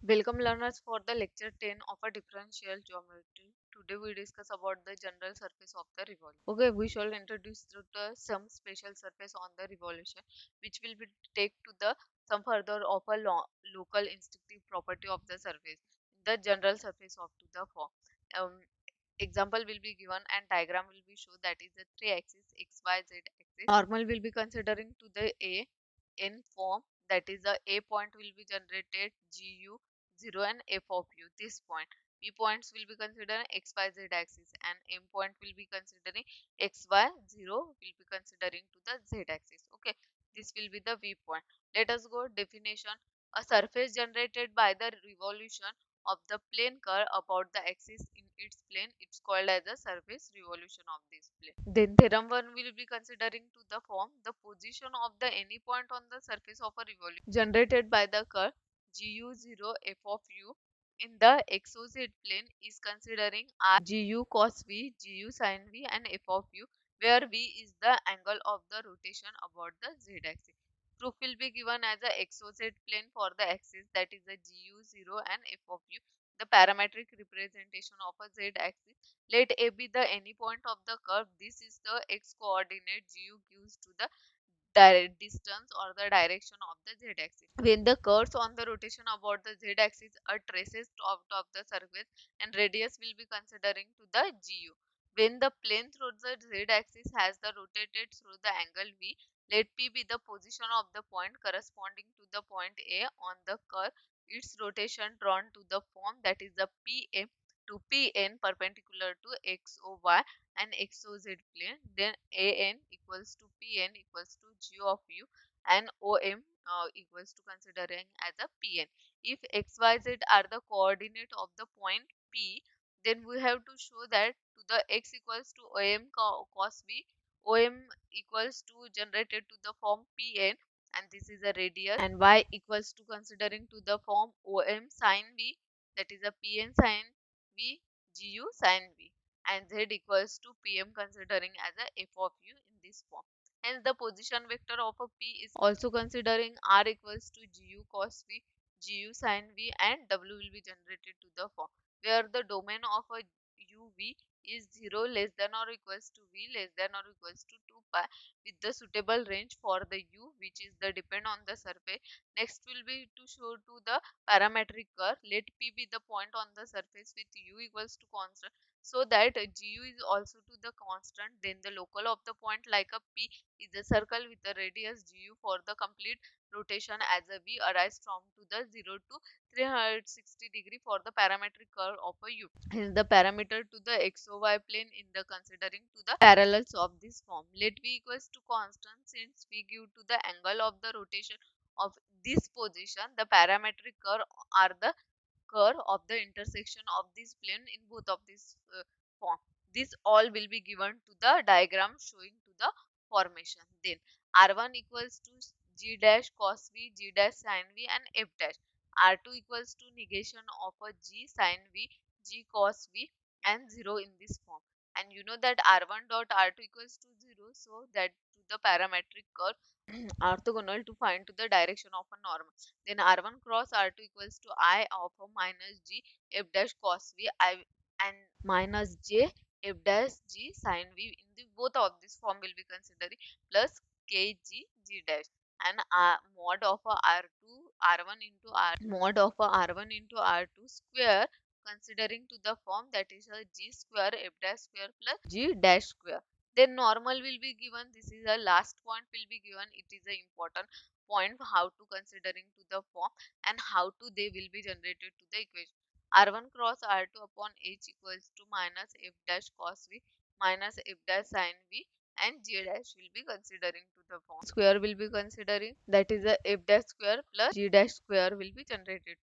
Welcome learners for the lecture 10 of a differential geometry. Today we discuss about the general surface of the revolution. Okay, we shall introduce to the some special surface on the revolution which will be take to the some further of a local instinctive property of the surface. The general surface of to the form. Example will be given and diagram will be shown, that is the three axis x, y, z axis. Normal will be considering to the A in form, that is the A point will be generated GU 0 and f of u, this point. B points will be considering x, y, z axis, and M point will be considering x, y, 0 will be considering to the z axis. Okay, this will be the V point. Let us go definition. A surface generated by the revolution of the plane curve about the axis in its plane, it's called as a surface revolution of this plane. Then theorem 1 will be considering to the form, the position of the any point on the surface of a revolution generated by the curve GU0 f of u in the XOZ plane is considering r GU cos v, GU sin v and f of u, where v is the angle of the rotation about the z axis. Proof will be given as a XOZ plane for the axis, that is the GU0 and f of u, the parametric representation of a z axis. Let A be the any point of the curve. This is the x coordinate. GU gives to the direct distance or the direction of the z axis. When the curves on the rotation about the z axis are traces out of the surface, and radius will be considering to the GU. When the plane through the z axis has the rotated through the angle V, let P be the position of the point corresponding to the point A on the curve. Its rotation drawn to the form, that is the PM to Pn perpendicular to XOY and XOZ plane. Then AN equals to PN equals to G of U and OM equals to considering as a PN. If XYZ are the coordinate of the point P, then we have to show that to the x equals to OM cos V, OM equals to generated to the form PN, and this is a radius, and y equals to considering to the form OM sin V, that is a PN sin V GU sin V, and z equals to PM considering as a f of u in this form. Hence the position vector of a P is also considering r equals to GU cos V, GU sin V, and W will be generated to the form, where the domain of a UV is 0 less than or equals to V less than or equals to 2 pi, with the suitable range for the U, which is the depend on the surface. Next will be to show to the parametric curve. Let P be the point on the surface with U equals to constant, so that GU is also to the constant. Then the local of the point like a P is a circle with the radius GU for the complete rotation as a V arise from to the 0 to 360 degree for the parametric curve of a U. Hence the parameter to the XOY plane in the considering to the parallels of this form. Let V equals to constant, since V give to the angle of the rotation of this position. The parametric curve are the curve of the intersection of this plane in both of this form. This all will be given to the diagram showing to the formation. Then R1 equals to G dash cos V, G dash sin V and F dash. R2 equals to negation of a G sin V, G cos V and 0 in this form. And you know that R1 dot R2 equals to 0, so that to the parametric curve orthogonal to find to the direction of a normal. Then R1 cross R2 equals to I of a minus G f dash cos V I and minus J f dash G sin V in the both of this form will be considering, plus kg G dash, and mod of a R2 R1 into R mod of a R1 into R2 square considering to the form, that is a G square f dash square plus G dash square. Then normal will be given. This is the last point will be given. It is an important point how to considering to the form and how to they will be generated to the equation. R1 cross R2 upon H equals to minus f dash cos V minus f dash sin V, and G dash will be considering to the form. Square will be considering, that is a f dash square plus G dash square will be generated.